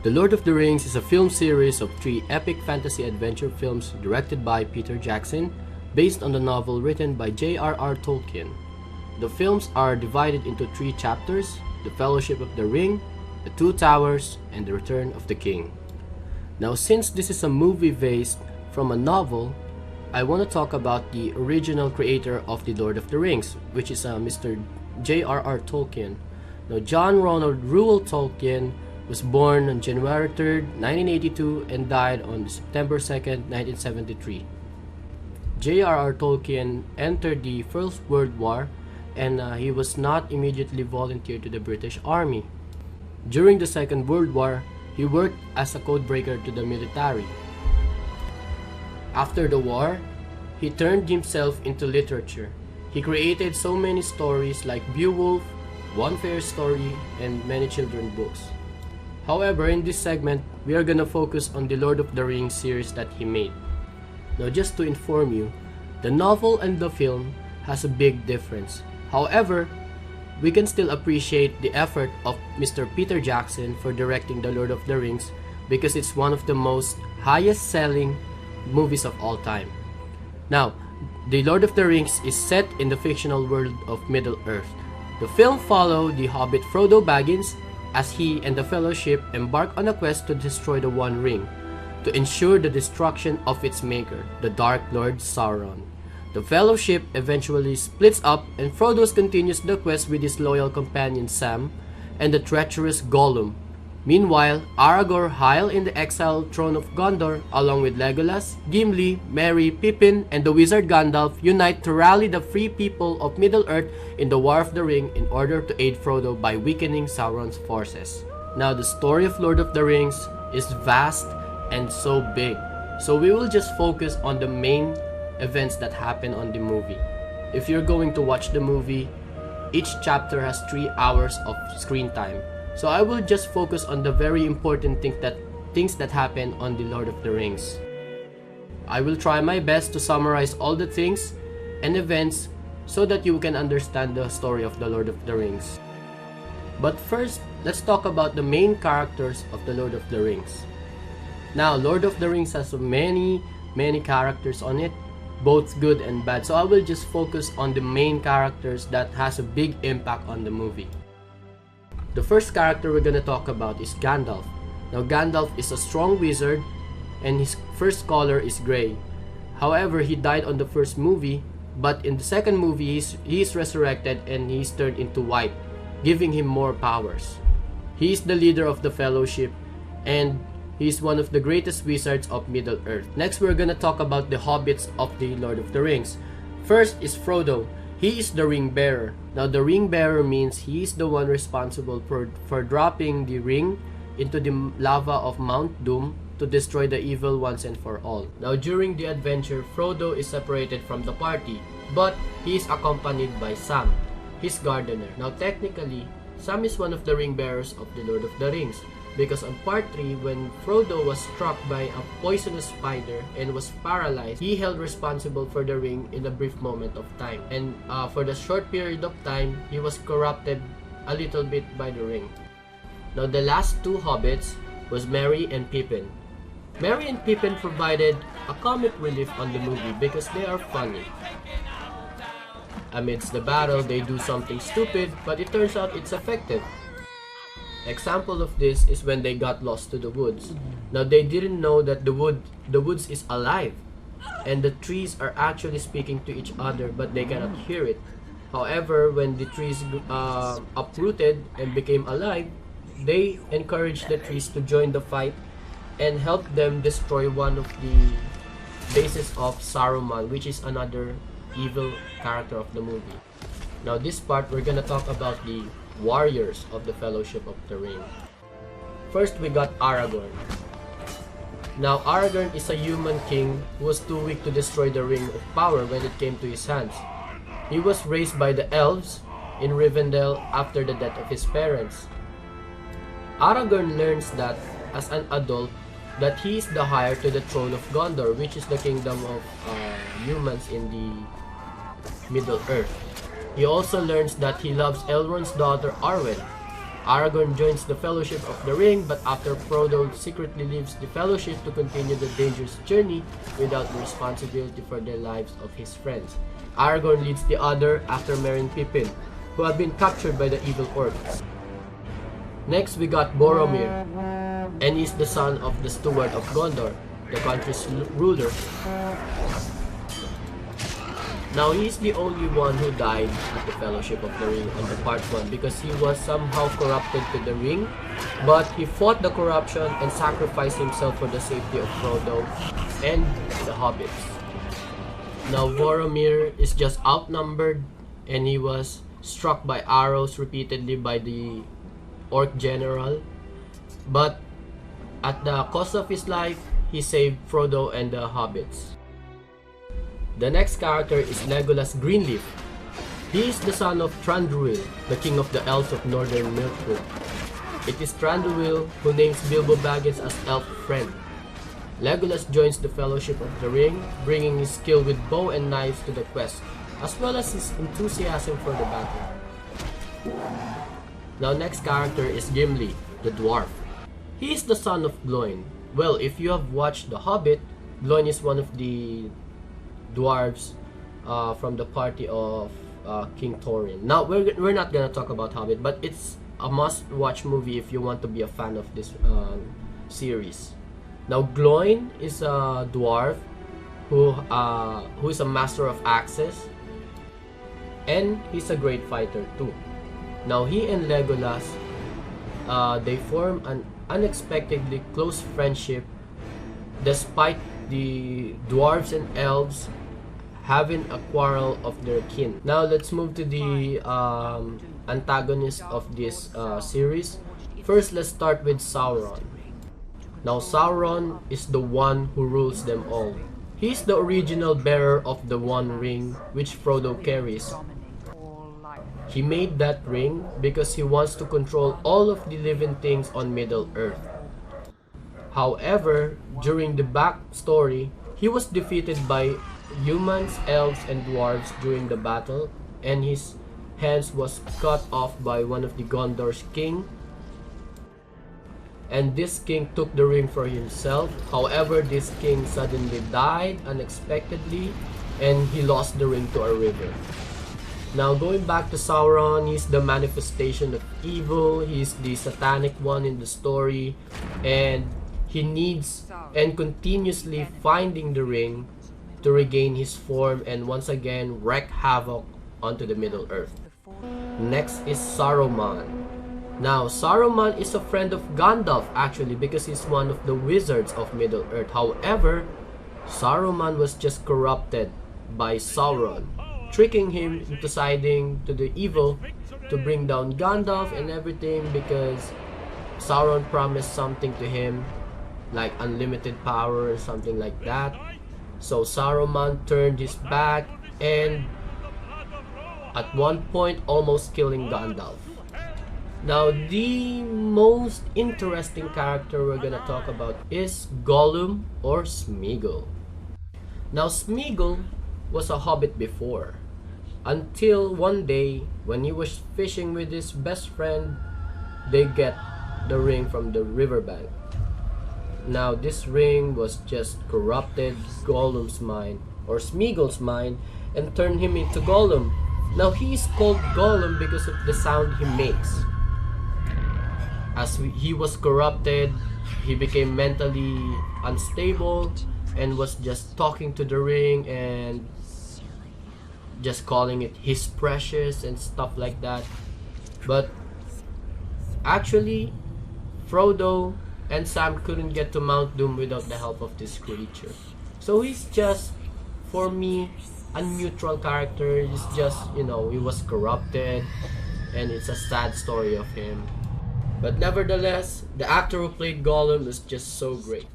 The Lord of the Rings is a film series of 3 epic fantasy adventure films directed by Peter Jackson, based on the novel written by J.R.R. Tolkien. The films are divided into 3 chapters: The Fellowship of the Ring, The Two Towers, and The Return of the King. Now, since this is a movie based from a novel, I want to talk about the original creator of The Lord of the Rings, which is Mr. J.R.R. Tolkien. Now, John Ronald Reuel Tolkien was born on January 3rd, 1982 and died on September 2nd, 1973. J.R.R. Tolkien entered the First World War and he was not immediately volunteered to the British Army. During the Second World War, he worked as a codebreaker to the military. After the war, he turned himself into literature. He created so many stories like Beowulf, One Fair Story, and many children's books. However, in this segment, we are gonna focus on the Lord of the Rings series that he made. Now, just to inform you, the novel and the film has a big difference. However, we can still appreciate the effort of Mr. Peter Jackson for directing the Lord of the Rings because it's one of the most highest selling movies of all time. Now, The Lord of the Rings is set in the fictional world of Middle-earth. The film follows the hobbit Frodo Baggins as he and the Fellowship embark on a quest to destroy the One Ring, to ensure the destruction of its maker, the Dark Lord Sauron. The Fellowship eventually splits up and Frodo continues the quest with his loyal companion Sam and the treacherous Gollum. Meanwhile, Aragorn, high in the exiled throne of Gondor, along with Legolas, Gimli, Merry, Pippin, and the wizard Gandalf, unite to rally the free people of Middle-earth in the War of the Ring in order to aid Frodo by weakening Sauron's forces. Now, the story of Lord of the Rings is vast and so big, so we will just focus on the main events that happen on the movie. If you're going to watch the movie, each chapter has 3 hours of screen time. So I will just focus on the very important things that happen on the Lord of the Rings. I will try my best to summarize all the things and events so that you can understand the story of the Lord of the Rings. But first, let's talk about the main characters of the Lord of the Rings. Now, Lord of the Rings has many characters on it, both good and bad. So I will just focus on the main characters that has a big impact on the movie. The first character we're gonna talk about is Gandalf. Now, Gandalf is a strong wizard and his first color is gray. However, he died on the first movie, but in the second movie he's resurrected and he's turned into white, giving him more powers. He is the leader of the Fellowship and he's one of the greatest wizards of Middle-earth. Next, we're gonna talk about the hobbits of the Lord of the Rings. First is Frodo. He is the ring bearer. Now, the ring bearer means he is the one responsible for dropping the ring into the lava of Mount Doom to destroy the evil once and for all. Now, during the adventure, Frodo is separated from the party, but he is accompanied by Sam, his gardener. Now, technically, Sam is one of the ring bearers of the Lord of the Rings, because on part 3, when Frodo was struck by a poisonous spider and was paralyzed, he held responsible for the ring in a brief moment of time. And for the short period of time, he was corrupted a little bit by the ring. Now, the last 2 hobbits was Merry and Pippin. Merry and Pippin provided a comic relief on the movie because they are funny. Amidst the battle, they do something stupid, but it turns out it's effective. Example of this is when they got lost to the woods. Now, they didn't know that the woods is alive and the trees are actually speaking to each other, but they cannot hear it. However, when the trees uprooted and became alive, they encouraged the trees to join the fight and help them destroy one of the bases of Saruman, which is another evil character of the movie. Now, this part, we're gonna talk about the warriors of the Fellowship of the Ring. First, we got Aragorn. Now, Aragorn is a human king who was too weak to destroy the Ring of Power when it came to his hands. He was raised by the elves in Rivendell after the death of his parents. Aragorn learns that, as an adult, that he is the heir to the throne of Gondor, which is the kingdom of humans in the Middle-earth. He also learns that he loves Elrond's daughter Arwen, Aragorn joins the Fellowship of the Ring, but after Frodo secretly leaves the Fellowship to continue the dangerous journey without the responsibility for the lives of his friends, Aragorn leads the other after marrying Pippin, who had been captured by the evil orcs. Next, we got Boromir, and he's the son of the Steward of Gondor, the country's ruler. Now, he's the only one who died at the Fellowship of the Ring on the part 1 because he was somehow corrupted to the ring, but he fought the corruption and sacrificed himself for the safety of Frodo and the hobbits. Now, Boromir is just outnumbered, and he was struck by arrows repeatedly by the orc general, but at the cost of his life, he saved Frodo and the hobbits. The next character is Legolas Greenleaf. He is the son of Thranduil, the king of the elves of northern Mirkwood. It is Thranduil who names Bilbo Baggins as elf friend. Legolas joins the Fellowship of the Ring, bringing his skill with bow and knives to the quest, as well as his enthusiasm for the battle. Now, next character is Gimli, the dwarf. He is the son of Gloin. Well, if you have watched The Hobbit, Gloin is one of the dwarves from the party of King Thorin. Now, we're not gonna talk about Hobbit, but it's a must-watch movie if you want to be a fan of this series. Now, Gloin is a dwarf who is a master of axes, and he's a great fighter too. Now, he and Legolas, they form an unexpectedly close friendship despite the dwarves and elves having a quarrel of their kin. Now, let's move to the antagonist of this series. First, let's start with Sauron. Now, Sauron is the one who rules them all. He's the original bearer of the One Ring, which Frodo carries. He made that ring because he wants to control all of the living things on Middle-earth. However, during the backstory, he was defeated by humans, elves, and dwarves during the battle, and his hands was cut off by one of the Gondor's king. And this king took the ring for himself. However, this king suddenly died unexpectedly, and he lost the ring to a river. Now, going back to Sauron, he's the manifestation of evil. He's the satanic one in the story, and he needs and continuously finding the ring to regain his form and once again wreak havoc onto the Middle-earth. Next is Saruman. Now, Saruman is a friend of Gandalf actually because he's one of the wizards of Middle-earth. However, Saruman was just corrupted by Sauron, tricking him into siding to the evil to bring down Gandalf and everything because Sauron promised something to him like unlimited power or something like that. So Saruman turned his back and at one point almost killing Gandalf. Now, the most interesting character we're gonna talk about is Gollum or Smeagol. Now, Smeagol was a hobbit before, until one day when he was fishing with his best friend, they get the ring from the riverbank. Now, this ring was just corrupted Gollum's mind or Smeagol's mind and turned him into Gollum. Now, he is called Gollum because of the sound he makes. As he was corrupted, he became mentally unstable and was just talking to the ring and just calling it his precious and stuff like that. But actually, Frodo and Sam couldn't get to Mount Doom without the help of this creature. So he's just, for me, a neutral character. He's just, he was corrupted and it's a sad story of him. But nevertheless, the actor who played Gollum is just so great.